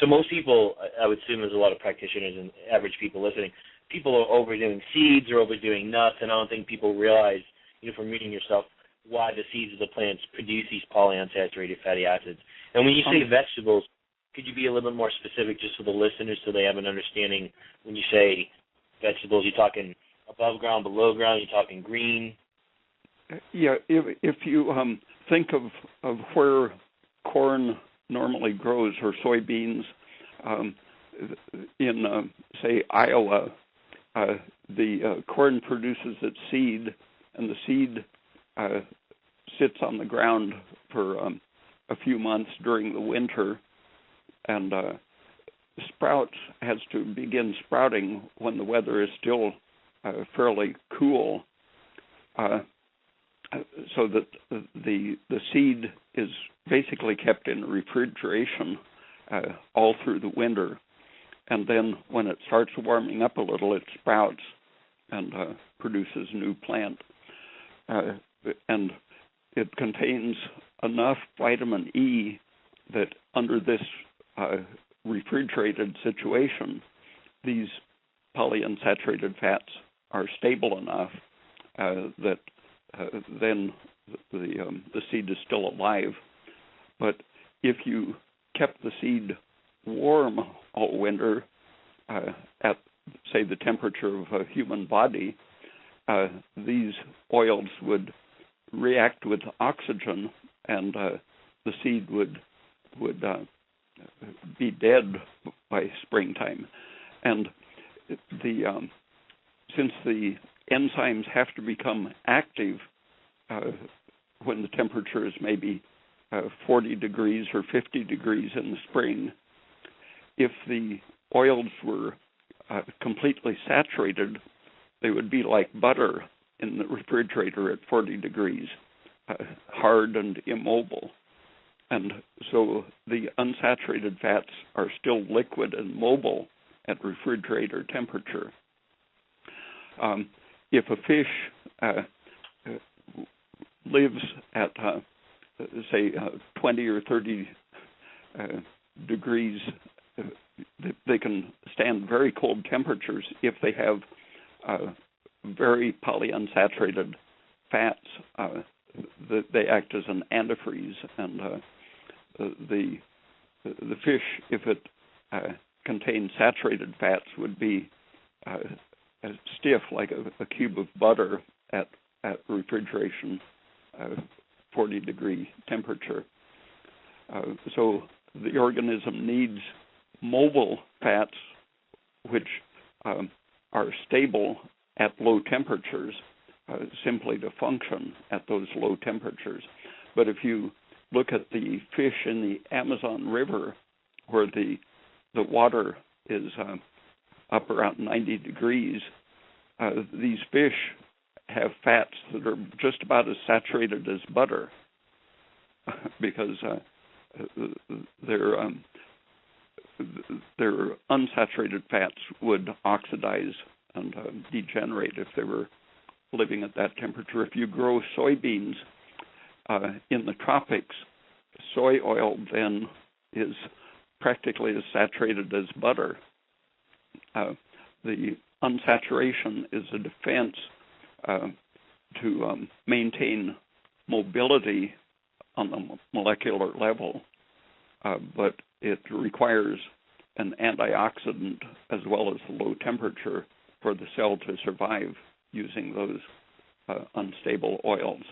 So most people, I would assume there's a lot of practitioners and average people listening, people are overdoing seeds or overdoing nuts, and I don't think people realize, from reading yourself, why the seeds of the plants produce these polyunsaturated fatty acids. And when you say vegetables, could you be a little bit more specific just for the listeners so they have an understanding? When you say vegetables, you're talking above ground, below ground, you're talking green? Yeah, if you think of where corn normally grows or soybeans in, say, Iowa, the corn produces its seed, and the seed sits on the ground for a few months during the winter, and has to begin sprouting when the weather is still fairly cool, so that the seed is basically kept in refrigeration all through the winter. And then when it starts warming up a little, it sprouts and produces new plant. And it contains enough vitamin E that under this refrigerated situation, these polyunsaturated fats are stable enough that then the seed is still alive. But if you kept the seed warm all winter at, say, the temperature of a human body, these oils would react with oxygen, and the seed would be dead by springtime. And since the enzymes have to become active when the temperature is maybe 40 degrees or 50 degrees in the spring, if the oils were completely saturated, they would be like butter in the refrigerator at 40 degrees, hard and immobile. And so the unsaturated fats are still liquid and mobile at refrigerator temperature. If a fish lives at, say, 20 or 30 degrees, they can stand very cold temperatures if they have very polyunsaturated fats. They act as an antifreeze, and the fish, if it contains saturated fats, would be stiff like a cube of butter at refrigeration 40-degree temperature. So the organism needs mobile fats which are stable at low temperatures simply to function at those low temperatures. But if you look at the fish in the Amazon River, where the water is up around 90 degrees, these fish have fats that are just about as saturated as butter because their unsaturated fats would oxidize and degenerate if they were living at that temperature. If you grow soybeans in the tropics, soy oil then is practically as saturated as butter. The unsaturation is a defense to maintain mobility on the molecular level, but it requires an antioxidant as well as low temperature for the cell to survive using those unstable oils.